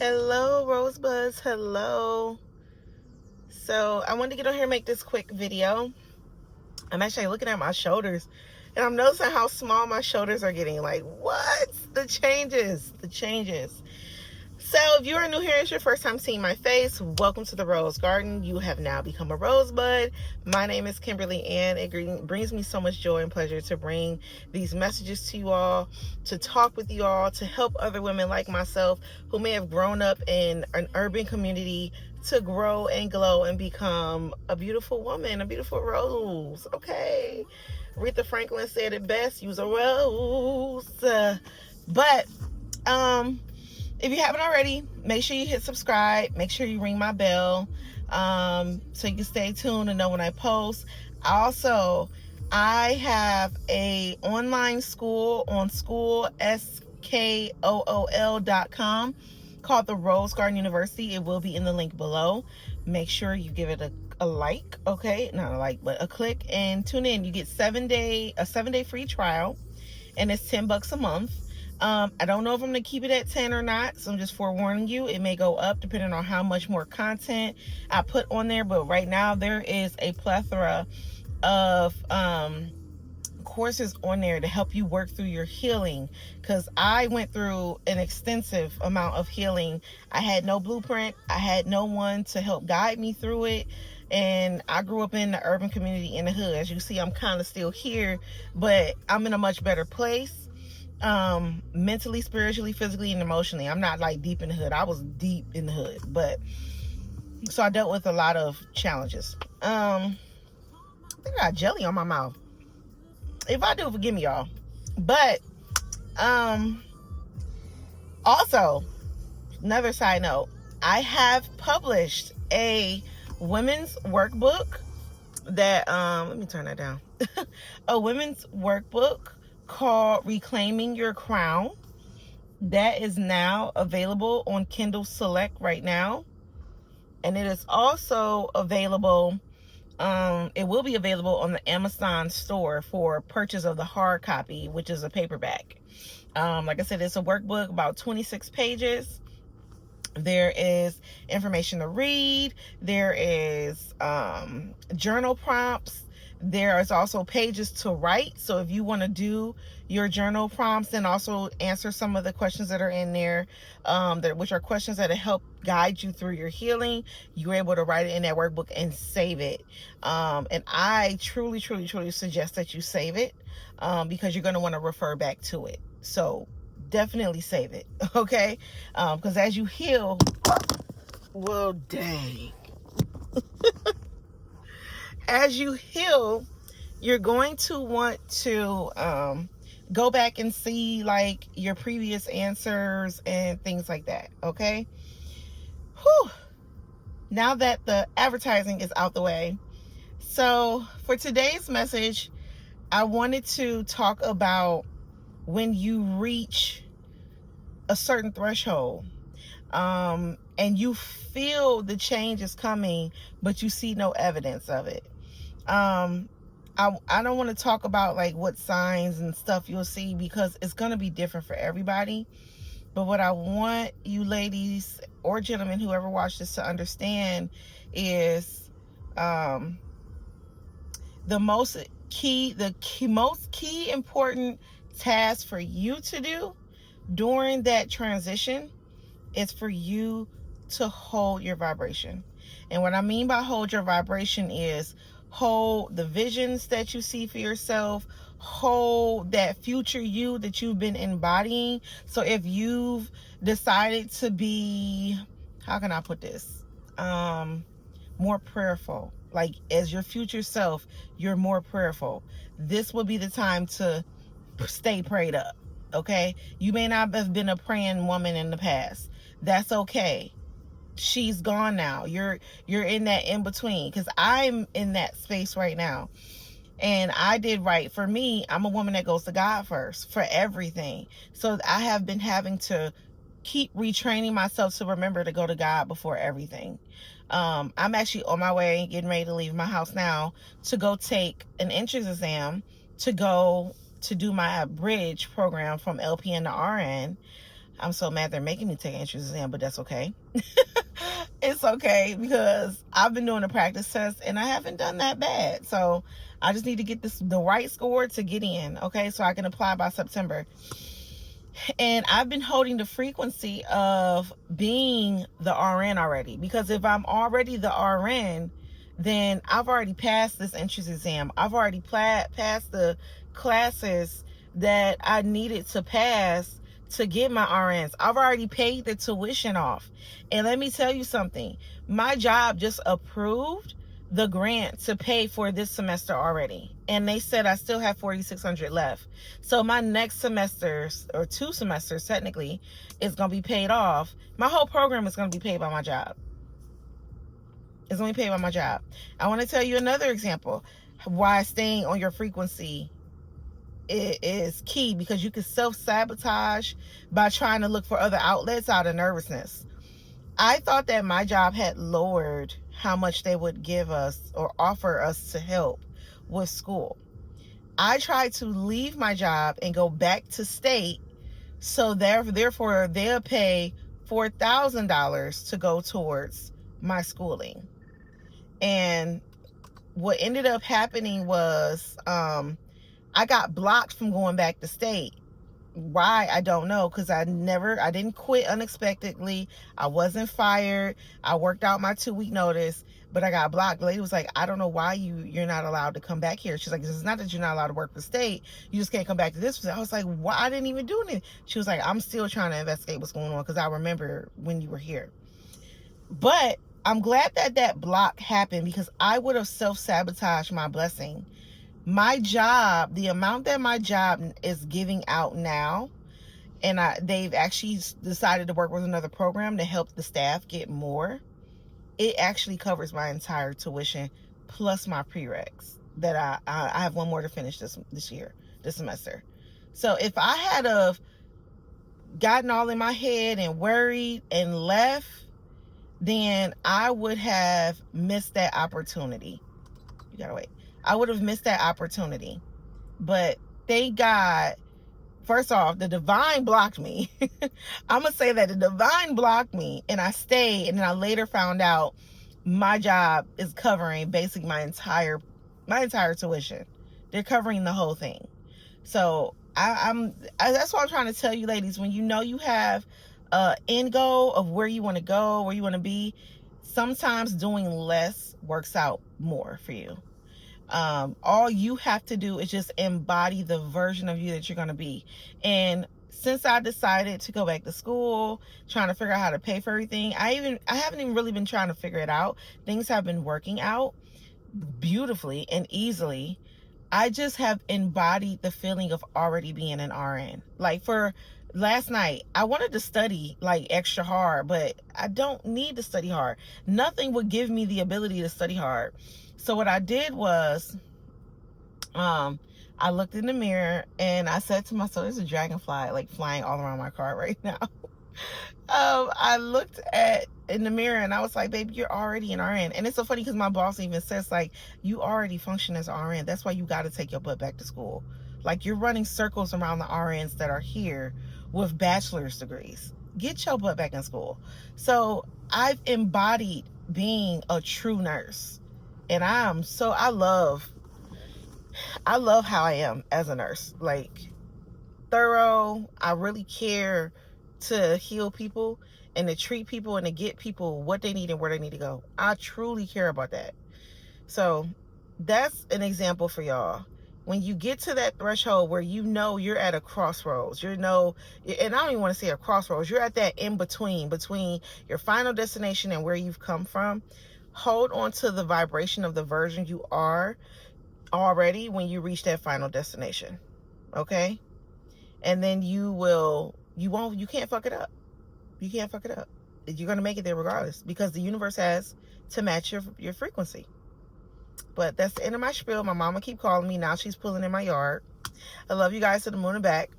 Hello, Rosebuds. Hello. So I wanted to get on here and make this quick video. I'm actually looking at my shoulders and I'm noticing how small my shoulders are getting. Like, what? The changes. So if you are new here, it's your first time seeing my face, welcome to the Rose Garden. You have now become a rosebud. My name is Kimberly Ann. It brings me so much joy and pleasure to bring these messages to you all, to talk with you all, to help other women like myself who may have grown up in an urban community to grow and glow and become a beautiful woman, a beautiful rose. Okay. Aretha Franklin said it best, use a rose. If you haven't already, make sure you hit subscribe. Make sure you ring my bell so you can stay tuned and know when I post. Also, I have a online school on Skool, Skool.com, called the Rose Garden University. It will be in the link below. Make sure you give it a like, okay? Not a like, but a click, and tune in. You get a 7-day free trial, and it's $10 a month. I don't know if I'm going to keep it at 10 or not, so I'm just forewarning you. It may go up depending on how much more content I put on there, but right now there is a plethora of courses on there to help you work through your healing, because I went through an extensive amount of healing. I had no blueprint. I had no one to help guide me through it, and I grew up in the urban community in the hood. As you see, I'm kind of still here, but I'm in a much better place. Mentally, spiritually, physically, and emotionally. I'm not like deep in the hood. I was deep in the hood, but so I dealt with a lot of challenges. I think I got jelly on my mouth. If I do, forgive me, y'all. But also, another side note, I have published a women's workbook that let me turn that down. A women's workbook called Reclaiming Your Crown, that is now available on Kindle Select right now, and it is also available, it will be available on the Amazon store for purchase of the hard copy, which is a paperback. Like I said, it's a workbook, about 26 pages. There is information to read, there is journal prompts, there is also pages to write. So if you want to do your journal prompts and also answer some of the questions that are in there, which are questions that help guide you through your healing, you're able to write it in that workbook and save it. And I truly suggest that you save it, because you're going to want to refer back to it. So definitely save it, okay? Because as you heal, well, dang. As you heal, you're going to want to go back and see like your previous answers and things like that, okay? Whew. Now that the advertising is out the way, so for today's message, I wanted to talk about when you reach a certain threshold, and you feel the change is coming, but you see no evidence of it. I don't want to talk about like what signs and stuff you'll see, because it's going to be different for everybody. But what I want you ladies or gentlemen, whoever watch this, to understand is the most key important task for you to do during that transition is for you to hold your vibration. And what I mean by hold your vibration is hold the visions that you see for yourself, hold that future you that you've been embodying. So if you've decided to be, how can I put this, more prayerful, like as your future self, you're more prayerful, this will be the time to stay prayed up, okay? You may not have been a praying woman in the past. That's okay. She's gone now. You're in that in between, because I'm in that space right now, and I did right. For me, I'm a woman that goes to God first for everything. So I have been having to keep retraining myself to remember to go to God before everything. I'm actually on my way, getting ready to leave my house now to go take an entrance exam to go to do my bridge program from LPN to RN. I'm so mad they're making me take an entrance exam, but that's okay. It's okay, because I've been doing a practice test and I haven't done that bad. So I just need to get the right score to get in, okay, so I can apply by September. And I've been holding the frequency of being the RN already, because if I'm already the RN, then I've already passed this entrance exam. I've already passed the classes that I needed to pass to get my RNs. I've already paid the tuition off. And let me tell you something. My job just approved the grant to pay for this semester already. And they said I still have $4,600 left. So my next semesters, or 2 semesters technically, is going to be paid off. My whole program is going to be paid by my job. It's going to be paid by my job. I want to tell you another example why staying on your frequency is key, because you can self-sabotage by trying to look for other outlets out of nervousness. I thought that my job had lowered how much they would give us or offer us to help with school. I tried to leave my job and go back to state, so therefore they'll pay $4,000 to go towards my schooling. And what ended up happening was I got blocked from going back to state. Why? I don't know, because I didn't quit unexpectedly. I wasn't fired. I worked out my 2-week notice, but I got blocked. The lady was like, I don't know why you're not allowed to come back here. She's like, it's not that you're not allowed to work the state. You just can't come back to this. I was like, why? I didn't even do anything. She was like, I'm still trying to investigate what's going on, because I remember when you were here. But I'm glad that block happened, because I would have self-sabotaged my blessing. My job, the amount that my job is giving out now, and they've actually decided to work with another program to help the staff get more. It actually covers my entire tuition plus my prereqs that I have one more to finish this semester. So if I had of gotten all in my head and worried and left, then I would have missed that opportunity. You gotta wait. I would have missed that opportunity. But thank God, first off, the divine blocked me. I'm going to say that the divine blocked me, and I stayed, and then I later found out my job is covering basically my entire tuition. They're covering the whole thing. So that's what I'm trying to tell you, ladies. When you know you have an end goal of where you want to go, where you want to be, sometimes doing less works out more for you. All you have to do is just embody the version of you that you're going to be. And since I decided to go back to school, trying to figure out how to pay for everything, I haven't even really been trying to figure it out. Things have been working out beautifully and easily. I just have embodied the feeling of already being an RN. Like for last night, I wanted to study like extra hard, but I don't need to study hard. Nothing would give me the ability to study hard. So what I did was, I looked in the mirror and I said to myself, there's a dragonfly like flying all around my car right now. I looked in the mirror and I was like, baby, you're already an RN. And it's so funny because my boss even says, like, you already function as an RN. That's why you got to take your butt back to school. Like, you're running circles around the RNs that are here with bachelor's degrees. Get your butt back in school. So I've embodied being a true nurse. And I love how I am as a nurse. Like, thorough. I really care to heal people and to treat people and to get people what they need and where they need to go. I truly care about that. So that's an example for y'all. When you get to that threshold where you know you're at a crossroads, and I don't even want to say a crossroads, you're at that in between your final destination and where you've come from. Hold on to the vibration of the version you are already when you reach that final destination. Okay? And then you can't fuck it up. You can't fuck it up. You're going to make it there regardless, because the universe has to match your frequency. But that's the end of my spiel. My mama keep calling me. Now she's pulling in my yard. I love you guys to the moon and back.